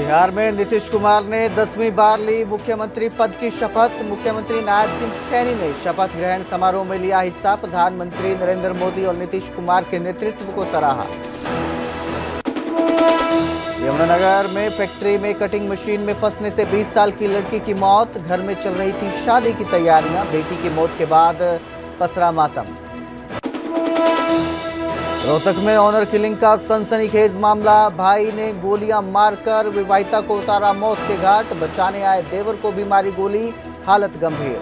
बिहार में नीतीश कुमार ने 10वीं बार ली मुख्यमंत्री पद की शपथ। मुख्यमंत्री नायब सिंह सैनी ने शपथ ग्रहण समारोह में लिया हिस्सा। प्रधानमंत्री नरेंद्र मोदी और नीतीश कुमार के नेतृत्व को सराहा। यमुनानगर में फैक्ट्री में कटिंग मशीन में फंसने से 20 साल की लड़की की मौत। घर में चल रही थी शादी की तैयारियां। बेटी की मौत के बाद पसरा मातम। रोहतक में ऑनर किलिंग का सनसनीखेज मामला। भाई ने गोलियां मारकर विवाहिता को उतारा मौत के घाट। बचाने आए देवर को भी मारी गोली, हालत गंभीर।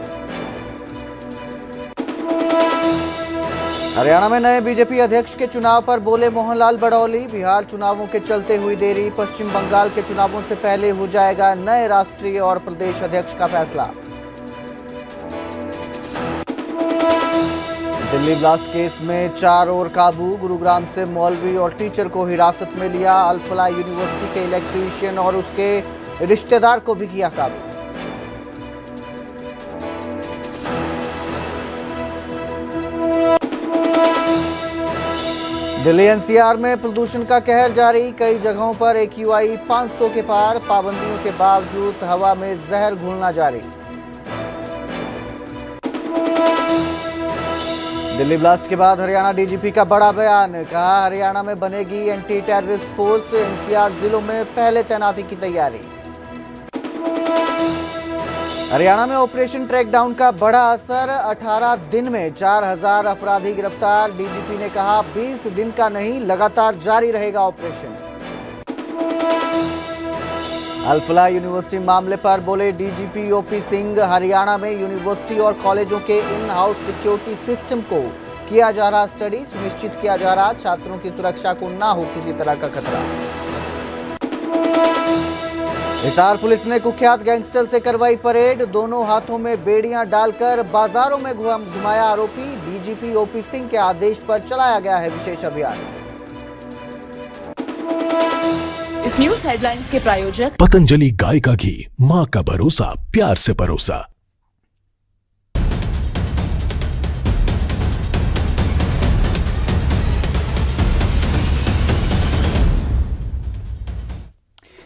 हरियाणा में नए बीजेपी अध्यक्ष के चुनाव पर बोले मोहनलाल बड़ौली। बिहार चुनावों के चलते हुई देरी। पश्चिम बंगाल के चुनावों से पहले हो जाएगा नए राष्ट्रीय और प्रदेश अध्यक्ष का फैसला। दिल्ली ब्लास्ट केस में 4 और काबू। गुरुग्राम से मौलवी और टीचर को हिरासत में लिया। अल-फलाह यूनिवर्सिटी के इलेक्ट्रीशियन और उसके रिश्तेदार को भी किया काबू। दिल्ली एनसीआर में प्रदूषण का कहर जारी। कई जगहों पर AQI 500 के पार। पाबंदियों के बावजूद हवा में जहर घुलना जारी। दिल्ली ब्लास्ट के बाद हरियाणा डीजीपी का बड़ा बयान। कहा हरियाणा में बनेगी एंटी टेररिस्ट फोर्स। एनसीआर जिलों में पहले तैनाती की तैयारी। हरियाणा में ऑपरेशन ट्रैकडाउन का बड़ा असर। 18 दिन में 4000 अपराधी गिरफ्तार। डीजीपी ने कहा 20 दिन का नहीं, लगातार जारी रहेगा ऑपरेशन। अल-फलाह यूनिवर्सिटी मामले पर बोले डीजीपी ओपी सिंह। हरियाणा में यूनिवर्सिटी और कॉलेजों के इन हाउस सिक्योरिटी सिस्टम को किया जा रहा स्टडी। सुनिश्चित किया जा रहा छात्रों की सुरक्षा को ना हो किसी तरह का खतरा। हिसार पुलिस ने कुख्यात गैंगस्टर से करवाई परेड। दोनों हाथों में बेड़ियां डालकर बाजारों में घुमाया आरोपी। डीजीपी ओपी सिंह के आदेश पर चलाया गया है विशेष अभियान। इस न्यूज हेडलाइंस के प्रायोजक पतंजलि गाय का घी, मां का भरोसा, प्यार से परोसा।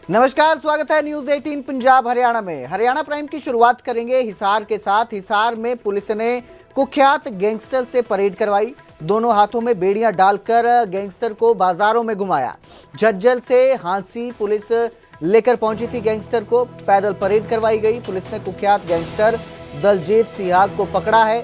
नमस्कार, स्वागत है न्यूज 18 पंजाब हरियाणा में। हरियाणा प्राइम की शुरुआत करेंगे हिसार के साथ। हिसार में पुलिस ने कुख्यात गैंगस्टर से परेड करवाई। दोनों हाथों में बेड़ियां डालकर गैंगस्टर को बाजारों में घुमाया। झज्जर से हांसी पुलिस लेकर पहुंची थी गैंगस्टर को। पैदल परेड करवाई गई। पुलिस ने कुख्यात गैंगस्टर दलजीत सिहाग को पकड़ा है।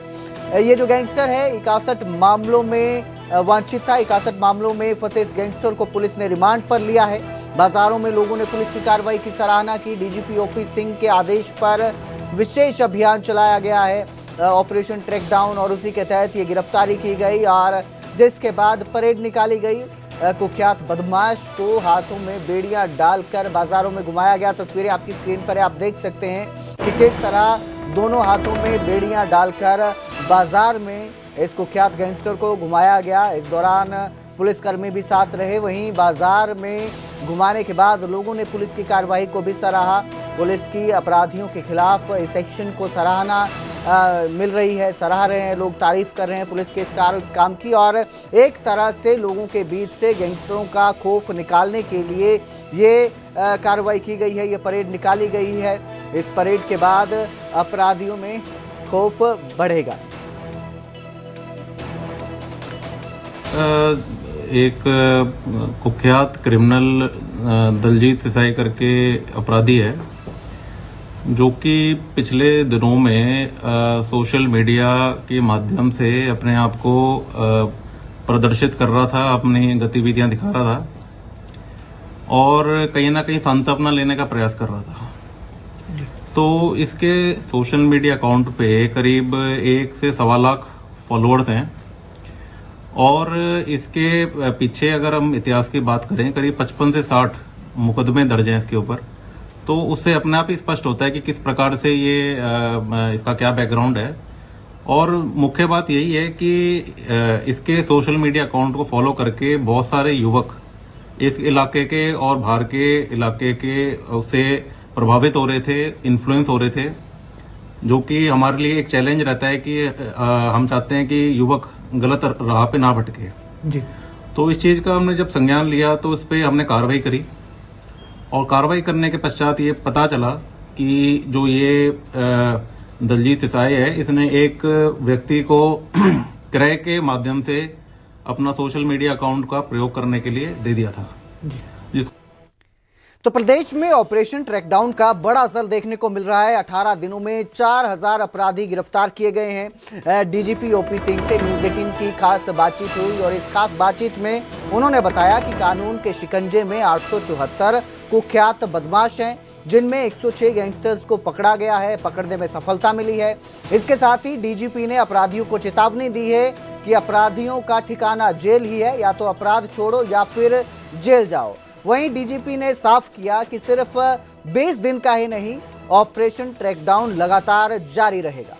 ये जो गैंगस्टर है 61 मामलों में वांछित था। 61 मामलों में फंसे इस गैंगस्टर को पुलिस ने रिमांड पर लिया है। बाजारों में लोगों ने पुलिस की कार्रवाई की सराहना की। डीजीपी ओपी सिंह के आदेश पर विशेष अभियान चलाया गया है, ऑपरेशन ट्रैकडाउन, और उसी के तहत ये गिरफ्तारी की गई और जिसके बाद परेड निकाली गई। कुख्यात बदमाश को हाथों में बेड़ियां डालकर बाजारों में घुमाया गया। तस्वीरें आपकी स्क्रीन पर आप देख सकते हैं कि किस तरह दोनों हाथों में बेड़ियां डालकर बाजार में इस कुख्यात गैंगस्टर को घुमाया गया। इस दौरान पुलिसकर्मी भी साथ रहे। वहीं बाजार में घुमाने के बाद लोगों ने पुलिस की कार्रवाई को भी सराहा। पुलिस की अपराधियों के खिलाफ इस एक्शन को सराहना मिल रही है, सराह रहे हैं लोग, तारीफ कर रहे हैं पुलिस के इस काम की। और एक तरह से लोगों के बीच से गैंगस्टरों का खौफ निकालने के लिए ये कार्रवाई की गई है, ये परेड निकाली गई है। इस परेड के बाद अपराधियों में खौफ बढ़ेगा। एक कुख्यात क्रिमिनल दलजीत सिसाई करके अपराधी है, जो कि पिछले दिनों में सोशल मीडिया के माध्यम से अपने आप को प्रदर्शित कर रहा था, अपनी गतिविधियां दिखा रहा था और कहीं ना कहीं सांत्वना लेने का प्रयास कर रहा था। तो इसके सोशल मीडिया अकाउंट पे करीब 1 से 1.25 लाख फॉलोअर्स हैं और इसके पीछे अगर हम इतिहास की बात करें करीब 55 से 60 मुकदमे दर्ज हैं इसके ऊपर। तो उससे अपने आप ही स्पष्ट होता है कि किस प्रकार से ये इसका क्या बैकग्राउंड है। और मुख्य बात यही है कि इसके सोशल मीडिया अकाउंट को फॉलो करके बहुत सारे युवक इस इलाके के और बाहर के इलाके के उससे प्रभावित हो रहे थे, इन्फ्लुएंस हो रहे थे, जो कि हमारे लिए एक चैलेंज रहता है कि हम चाहते हैं कि युवक गलत राह पे ना भटके जी। तो इस चीज का हमने जब संज्ञान लिया तो इस पे हमने कार्रवाई करी और कार्रवाई करने के पश्चात ये पता चला कि जो ये दलजीत सिसाई है, इसने एक व्यक्ति को क्रय के माध्यम से अपना सोशल मीडिया अकाउंट का प्रयोग करने के लिए दे दिया था। तो प्रदेश में ऑपरेशन ट्रैकडाउन का बड़ा असर देखने को मिल रहा है। 18 दिनों में 4000 अपराधी गिरफ्तार किए गए हैं। डीजीपी ओपी सिंह से न्यूज 18 की खास बातचीत हुई और इस खास बातचीत में उन्होंने बताया कि कानून के शिकंजे में 874 कुख्यात बदमाश हैं, जिनमें 106 गैंगस्टर्स को पकड़ा गया है, पकड़ने में सफलता मिली है। इसके साथ ही डीजीपी ने अपराधियों को चेतावनी दी है कि अपराधियों का ठिकाना जेल ही है, या तो अपराध छोड़ो या फिर जेल जाओ। वहीं डीजीपी ने साफ किया कि सिर्फ 20 दिन का ही नहीं, ऑपरेशन ट्रैकडाउन लगातार जारी रहेगा।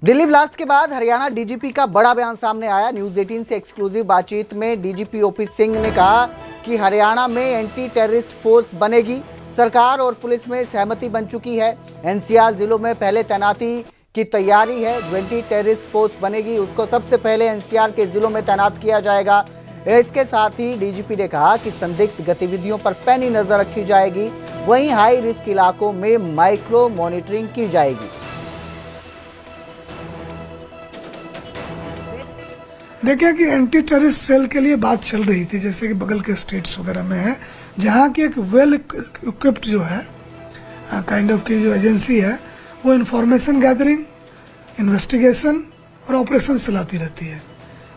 दिल्ली ब्लास्ट के बाद हरियाणा डीजीपी का बड़ा बयान सामने आया। न्यूज 18 से एक्सक्लूसिव बातचीत में डीजीपी ओपी सिंह ने कहा कि हरियाणा में एंटी टेररिस्ट फोर्स बनेगी। सरकार और पुलिस में सहमति बन चुकी है। एनसीआर जिलों में पहले तैनाती की तैयारी है। जो एंटी टेररिस्ट फोर्स बनेगी उसको सबसे पहले एनसीआर के जिलों में तैनात किया जाएगा। इसके साथ ही डीजीपी ने कहा कि संदिग्ध गतिविधियों पर पैनी नजर रखी जाएगी। वहीं हाई रिस्क इलाकों में माइक्रो मॉनिटरिंग की जाएगी। देखिए कि एंटी टेररिस्ट सेल के लिए बात चल रही थी, जैसे कि बगल के स्टेट्स वगैरह में है, जहाँ की एक वेल इक्विप्ड जो है काइंड ऑफ की जो एजेंसी है, वो इंफॉर्मेशन गैदरिंग, इन्वेस्टिगेशन और ऑपरेशन चलाती रहती है।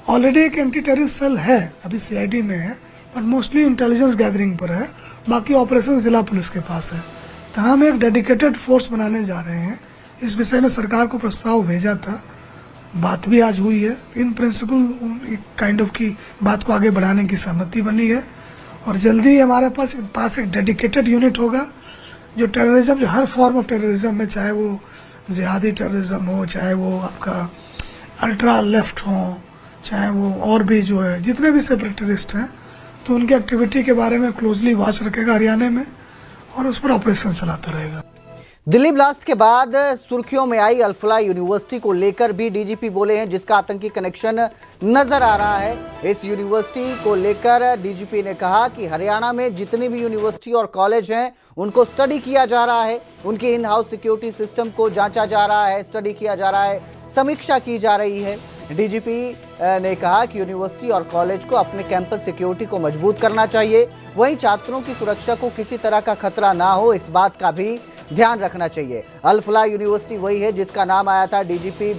ऑलरेडी एक एंटी टेररिस्ट सेल है, अभी सीआईडी में है, बट मोस्टली इंटेलिजेंस गैदरिंग पर है। बाकी ऑपरेशन जिला पुलिस के पास है। तो हम एक डेडिकेटेड फोर्स बनाने जा रहे हैं। इस विषय में सरकार को प्रस्ताव भेजा था, बात भी आज हुई है। इन प्रिंसिपल काइंड ऑफ की बात को आगे बढ़ाने की सहमति बनी है और जल्दी ही हमारे पास एक डेडिकेटेड यूनिट होगा जो टेररिज्म, जो हर फॉर्म ऑफ टेररिज्म में, चाहे वो जिहादी टेररिज्म हो, चाहे वो आपका अल्ट्रा लेफ्ट हो, चाहे वो और भी जो है जितने भी सेपरेटिस्ट हैं, तो उनकी एक्टिविटी के बारे में क्लोजली वॉच रखेगा हरियाणा में और उस पर ऑपरेशन चलाता रहेगा। दिल्ली ब्लास्ट के बाद सुर्खियों में आई अल-फलाह यूनिवर्सिटी को लेकर भी डीजीपी बोले हैं, जिसका आतंकी कनेक्शन नजर आ रहा है। इस यूनिवर्सिटी को लेकर डीजीपी ने कहा कि हरियाणा में जितनी भी यूनिवर्सिटी और कॉलेज हैं, उनको स्टडी किया जा रहा है, उनके इन हाउस सिक्योरिटी सिस्टम को जांचा जा रहा है, स्टडी किया जा रहा है, समीक्षा की जा रही है। डीजीपी ने कहा कि यूनिवर्सिटी और कॉलेज को अपने कैंपस सिक्योरिटी को मजबूत करना चाहिए। वहीं छात्रों की सुरक्षा को किसी तरह का खतरा ना हो, इस बात का भी ध्यान रखना चाहिए। अल-फलाह यूनिवर्सिटी वही है जिसका नाम आया था डीजीपी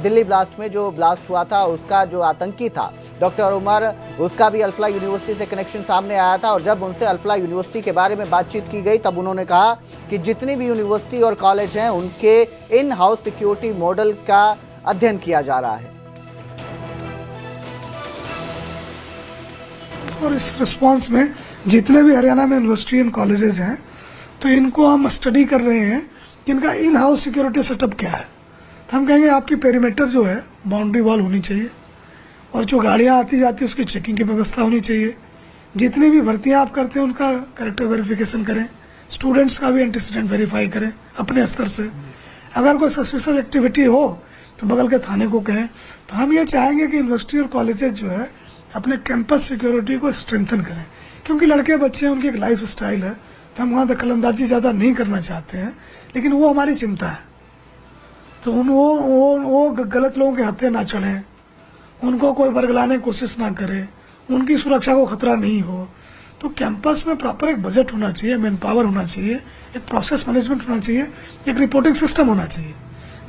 दिल्ली ब्लास्ट में, जो ब्लास्ट हुआ था उसका जो आतंकी था डॉक्टर उमर, उसका भी अल-फलाह यूनिवर्सिटी से कनेक्शन सामने आया था। और जब उनसे अल-फलाह यूनिवर्सिटी के बारे में बातचीत की गई, तब उन्होंने कहा कि जितनी भी यूनिवर्सिटी और कॉलेज हैं, उनके इन हाउस सिक्योरिटी मॉडल का अध्ययन किया जा रहा है। और इस रिस्पॉन्स में जितने भी हरियाणा में यूनिवर्सिटी एंड कॉलेजेस हैं, तो इनको हम स्टडी कर रहे हैं कि इनका इन हाउस सिक्योरिटी सेटअप क्या है। तो हम कहेंगे आपकी पेरीमीटर जो है बाउंड्री वॉल होनी चाहिए और जो गाड़ियां आती जाती है उसकी चेकिंग की व्यवस्था होनी चाहिए। जितनी भी भर्तियां आप करते हैं उनका कैरेक्टर वेरिफिकेशन करें, स्टूडेंट्स का भी एंटीसीडेंट वेरीफाई करें अपने स्तर से। अगर कोई सस्पिशियस एक्टिविटी हो तो बगल के थाने को कहें। तो हम ये चाहेंगे कि यूनिवर्सिटी और कॉलेजेस जो है अपने कैंपस सिक्योरिटी को स्ट्रेंथन करें, क्योंकि लड़के बच्चे हैं, उनकी एक लाइफ स्टाइल है। तो हम वहाँ दखलंदाजी ज़्यादा नहीं करना चाहते हैं, लेकिन वो हमारी चिंता है। तो वो गलत लोगों के हाथे ना चढ़ें, उनको कोई बरगलाने की कोशिश ना करे, उनकी सुरक्षा को खतरा नहीं हो। तो कैंपस में प्रॉपर एक बजट होना चाहिए, मैन पावर होना चाहिए, एक प्रोसेस मैनेजमेंट होना चाहिए, एक रिपोर्टिंग सिस्टम होना चाहिए,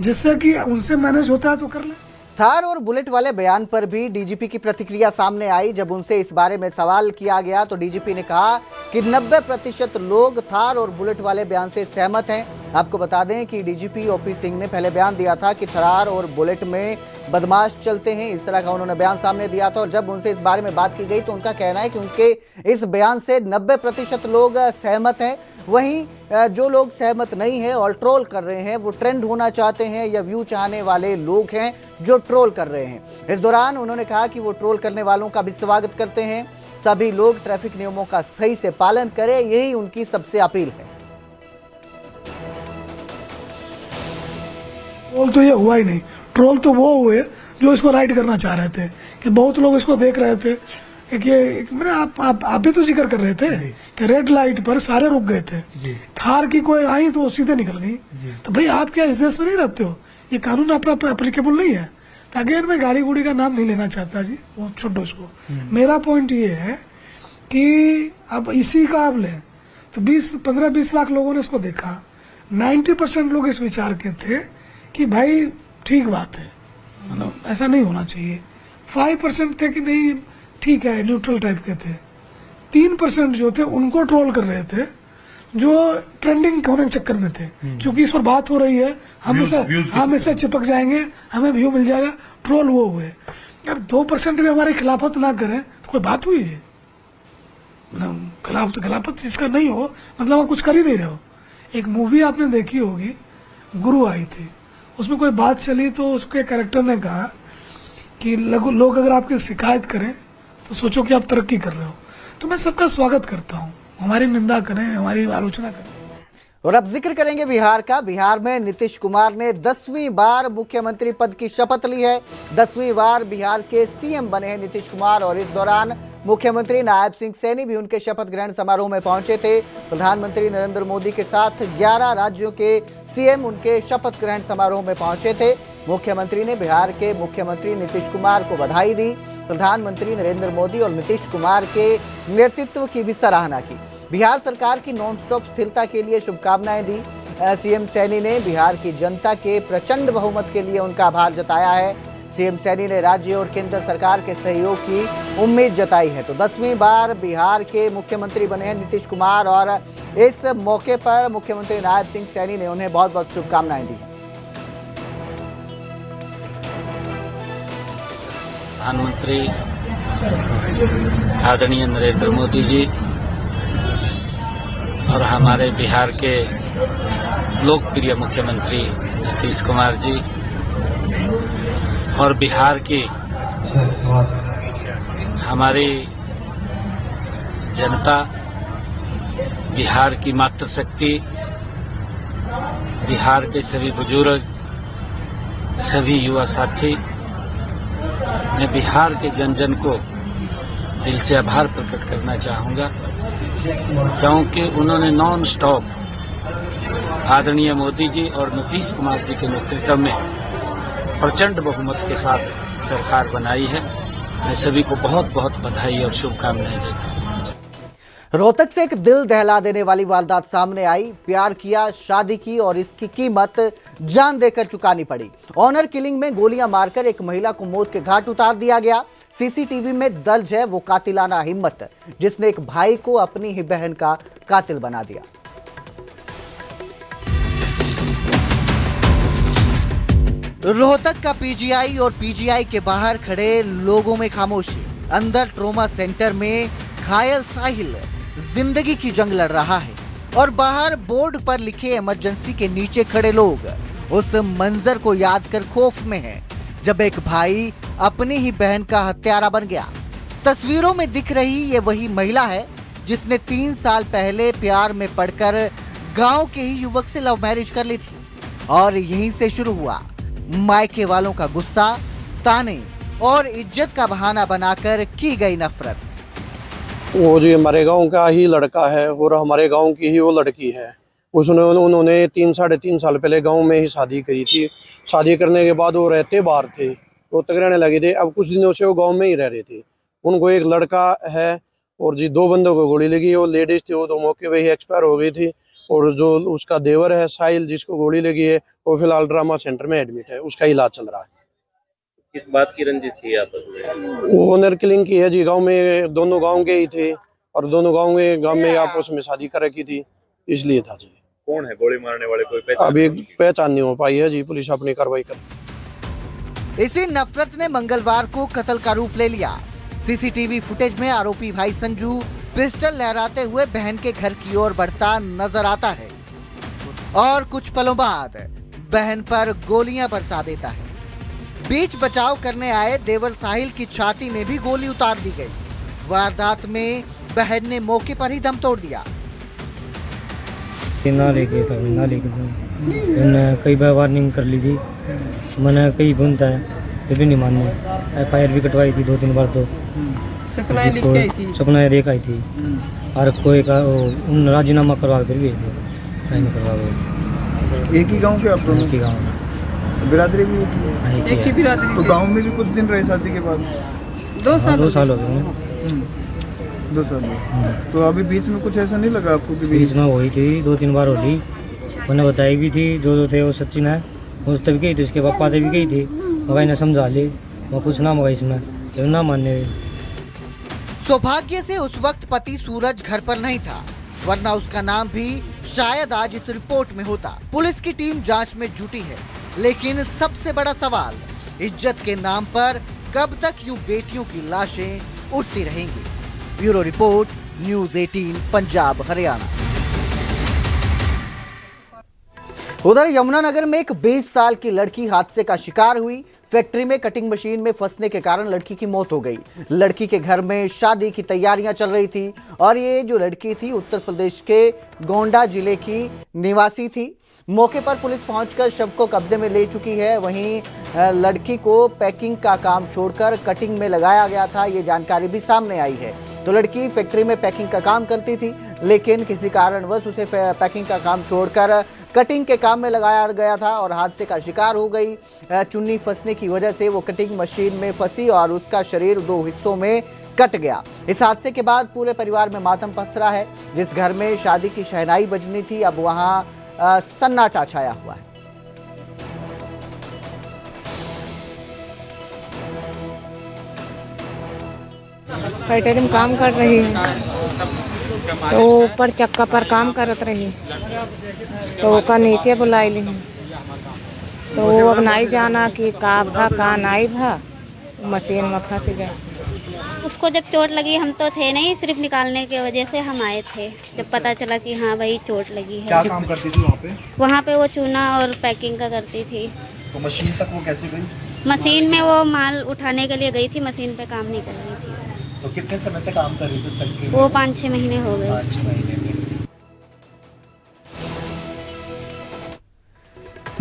जिससे कि उनसे मैनेज होता है तो कर ले। थार और बुलेट वाले बयान पर भी डीजीपी की प्रतिक्रिया सामने आई। जब उनसे इस बारे में सवाल किया गया तो डीजीपी ने कहा कि 90% लोग थार और बुलेट वाले बयान से सहमत हैं। आपको बता दें कि डीजीपी ओपी सिंह ने पहले बयान दिया था कि थार और बुलेट में बदमाश चलते हैं, इस तरह का उन्होंने बयान सामने दिया था। और जब उनसे इस बारे में बात की गई तो उनका कहना है कि उनके इस बयान से 90% लोग सहमत हैं। वहीं जो लोग सहमत नहीं है और ट्रोल कर रहे हैं, वो ट्रेंड होना चाहते हैं या व्यू चाहने वाले लोग हैं जो ट्रोल कर रहे हैं। इस दौरान उन्होंने कहा कि वो ट्रोल करने वालों का भी स्वागत करते हैं। सभी लोग ट्रैफिक नियमों का सही से पालन करें, यही उनकी सबसे अपील है। ट्रोल तो ये हुआ ही नहीं। ट्रोल तो वो हुए जो इसको राइड करना चाह रहे थे, कि बहुत लोग इसको देख रहे थे। मैंने आप भी तो जिक्र कर रहे थे कि रेड लाइट पर सारे रुक गए थे, थार की कोई आई तो सीधे निकल गई। तो भाई आप क्या इस देश में नहीं रहते हो? ये कानून अपना एप्लीकेबल नहीं है। तो अगेन मैं गाड़ी गुड़ी का नाम नहीं लेना चाहता जी, वो छोड़ो इसको। मेरा पॉइंट ये है कि अब इसी का आप लें तो 15-20 लाख लोगों ने इसको देखा। 90% लोग इस विचार के थे कि भाई ठीक बात है, मतलब ऐसा नहीं होना चाहिए। 5% थे कि नहीं ठीक है, न्यूट्रल टाइप के थे। 3% जो थे उनको ट्रोल कर रहे थे, जो ट्रेंडिंग होने के चक्कर में थे। क्योंकि इस पर बात हो रही है, हम इससे चिपक जाएंगे, हमें व्यू मिल जाएगा, ट्रोल वो हुए। यार 2% भी हमारी खिलाफत ना करें तो कोई बात हुई जी? खिलाफत जिसका नहीं हो मतलब आप कुछ कर ही नहीं रहे हो। एक मूवी आपने देखी होगी, गुरु आई थी, उसमें कोई बात चली तो उसके कैरेक्टर ने कहा कि लोग अगर आपकी शिकायत करें तो सोचो कि आप तरक्की कर रहे हो। तो मैं सबका स्वागत करता हूँ, हमारी निंदा करें, हमारी आलोचना करें। और अब जिक्र करेंगे बिहार का। बिहार में नीतीश कुमार ने 10वीं बार मुख्यमंत्री पद की शपथ ली है। 10वीं बार बिहार के सीएम बने हैं नीतीश कुमार, और इस दौरान मुख्यमंत्री नायब सिंह सैनी भी उनके शपथ ग्रहण समारोह में पहुंचे थे। प्रधानमंत्री नरेंद्र मोदी के साथ 11 राज्यों के सीएम उनके शपथ ग्रहण समारोह में पहुंचे थे। मुख्यमंत्री ने बिहार के मुख्यमंत्री नीतीश कुमार को बधाई दी। प्रधानमंत्री नरेंद्र मोदी और नीतीश कुमार के नेतृत्व की भी सराहना की। बिहार सरकार की नॉन स्टॉप स्थिरता के लिए शुभकामनाएं दी। सीएम सैनी ने बिहार की जनता के प्रचंड बहुमत के लिए उनका आभार जताया है। सीएम सैनी ने राज्य और केंद्र सरकार के सहयोग की उम्मीद जताई है। तो 10वीं बार बिहार के मुख्यमंत्री बने हैं नीतीश कुमार, और इस मौके पर मुख्यमंत्री नायब सिंह सैनी ने उन्हें बहुत बहुत शुभकामनाएं दी। प्रधानमंत्री आदरणीय नरेंद्र मोदी जी और हमारे बिहार के लोकप्रिय मुख्यमंत्री नीतीश कुमार जी और बिहार की हमारी जनता, बिहार की मातृशक्ति, बिहार के सभी बुजुर्ग, सभी युवा साथी, मैं बिहार के जन जन को दिल से आभार प्रकट करना चाहूँगा, क्योंकि उन्होंने नॉन स्टॉप आदरणीय मोदी जी और नीतीश कुमार जी के नेतृत्व में प्रचंड बहुमत के साथ सरकार बनाई है। मैं सभी को बहुत बहुत बधाई और शुभकामनाएं देता हूँ। रोहतक से एक दिल दहला देने वाली वारदात सामने आई। प्यार किया, शादी की और इसकी कीमत जान देकर चुकानी पड़ी। ऑनर किलिंग में गोलियां मारकर एक महिला को मौत के घाट उतार दिया गया। सीसीटीवी में दर्ज है वो कातिलाना हिम्मत, जिसने एक भाई को अपनी ही बहन का कातिल बना दिया। रोहतक का पीजीआई और पीजीआई के बाहर खड़े लोगों में खामोशी। अंदर ट्रोमा सेंटर में घायल साहिल जिंदगी की जंग लड़ रहा है, और बाहर बोर्ड पर लिखे इमरजेंसी के नीचे खड़े लोग उस मंजर को याद कर खौफ में हैं, जब एक भाई अपनी ही बहन का हत्यारा बन गया। तस्वीरों में दिख रही ये वही महिला है जिसने 3 साल पहले प्यार में पड़कर गांव के ही युवक से लव मैरिज कर ली थी, और यहीं से शुरू हुआ मायके वालों का गुस्सा, ताने और इज्जत का बहाना बनाकर की गई नफरत। वो जो हमारे गांव का ही लड़का है और हमारे गांव की ही वो लड़की है, उन्होंने 3-3.5 साल पहले गांव में ही शादी करी थी। शादी करने के बाद वो रहते बाहर थे, वो तक रहने लगे थे। अब कुछ दिनों से वो गांव में ही रह रहे थे। उनको एक लड़का है और जी 2 बंदों को गोली लगी। वो लेडीज थी, वो तो मौके पे ही एक्सपायर हो गई थी। और जो उसका देवर है साहिल, जिसको गोली लगी है, वो फिलहाल ट्रामा सेंटर में एडमिट है, उसका इलाज चल रहा है। किस बात की रंजिश थी आपस में? वो ऑनर किलिंग की है जी। गांव में दोनों गांव के ही थे और दोनों गांव में आपस में शादी कर रखी थी, इसलिए था जी। कौन है गोली मारने वाले? कोई पहचान? अभी पहचान नहीं हो पाई है जी, पुलिस अपनी कार्रवाई कर। इसी नफरत ने मंगलवार को कत्ल का रूप ले लिया। सीसीटीवी फुटेज में आरोपी भाई संजू पिस्टल लहराते हुए बहन के घर की ओर बढ़ता नजर आता है, और कुछ पलों बाद बहन पर गोलियां बरसा देता है। बीच बचाव करने आए देवर साहिल की छाती में भी गोली उतार दी गई। वारदात में बहन ने मौके पर ही दम तोड़ दिया। ना लेके था, ना लेके जाऊँ। मैंने कई बार वार्निंग कर ली थी, मैंने कई बुनता है फिर भी नहीं माने। FIR भी कटवाई थी 2-3 बार, तो सपना लिख के आई थी, सपना देख आई थी और कोई का उन राजीनामा करवा कर भी नहीं करवा गए। एक ही गांव के आप दोनों? एक ही गाँव, बिरादरी भी एक ही बिरादरी। तो गांव में भी कुछ दिन रहे शादी के बाद? 2 साल हो गए। 2 साल। तो अभी बीच में कुछ ऐसा नहीं लगा आपको कि बीच में वही थी 2-3 बार होली, मैंने बताई भी थी। जो थे वो सचिन है, वो तभी गई थी, उसके पापा से भी गई थी, मगर ने समझा ली, मैं कुछ ना मगा इसमें तो ना मानने। सौभाग्य से उस वक्त पति सूरज घर पर नहीं था, वरना उसका नाम भी शायद आज इस रिपोर्ट में होता। पुलिस की टीम जांच में जुटी है, लेकिन सबसे बड़ा सवाल, इज्जत के नाम पर कब तक यूं बेटियों की लाशें उठती रहेंगी। Bureau report, news 18 Punjab Haryana. उधर यमुनानगर में एक 20 साल की लड़की हादसे का शिकार हुई। फैक्ट्री में कटिंग मशीन में फंसने के कारण लड़की की मौत हो गई। लड़की के घर में शादी की तैयारियां चल रही थी और ये जो लड़की थी उत्तर प्रदेश के गोंडा जिले की निवासी थी। मौके पर पुलिस पहुंचकर शव को कब्जे में ले चुकी है। वहीं लड़की को पैकिंग का काम छोड़कर कटिंग में लगाया गया था, ये जानकारी भी सामने आई है। तो लड़की फैक्ट्री में पैकिंग का काम करती थी, लेकिन किसी कारणवश उसे पैकिंग का काम छोड़कर कटिंग के काम में लगाया गया था और हादसे का शिकार हो गई। चुन्नी फंसने की वजह से वो कटिंग मशीन में फंसी और उसका शरीर 2 हिस्सों में कट गया। इस हादसे के बाद पूरे परिवार में मातम पसरा है। जिस घर में शादी की शहनाई बजनी थी, अब वहां सन्नाटा छाया हुआ है। फैक्ट्री में काम कर रही है, तो ऊपर चक्का पर काम करत रही, तो ओका नीचे बुलाई ली, तो वो अब नहीं जाना कि का नहीं भा, मशीन में फंस गए। उसको जब चोट लगी, हम तो थे नहीं, सिर्फ निकालने की वजह से हम आए थे। जब पता चला कि हाँ भाई चोट लगी है। क्या काम करती थी वहाँ पे? वहाँ पे वो चूना और पैकिंग का करती थी। तो मशीन तक वो कैसे गई? मशीन में वो माल उठाने के लिए गई थी, मशीन पे काम नहीं कर रही थी। तो कितने समय से काम कर रही थी उस फैक्ट्री में? वो 5-6 महीने हो गए। 5 महीने में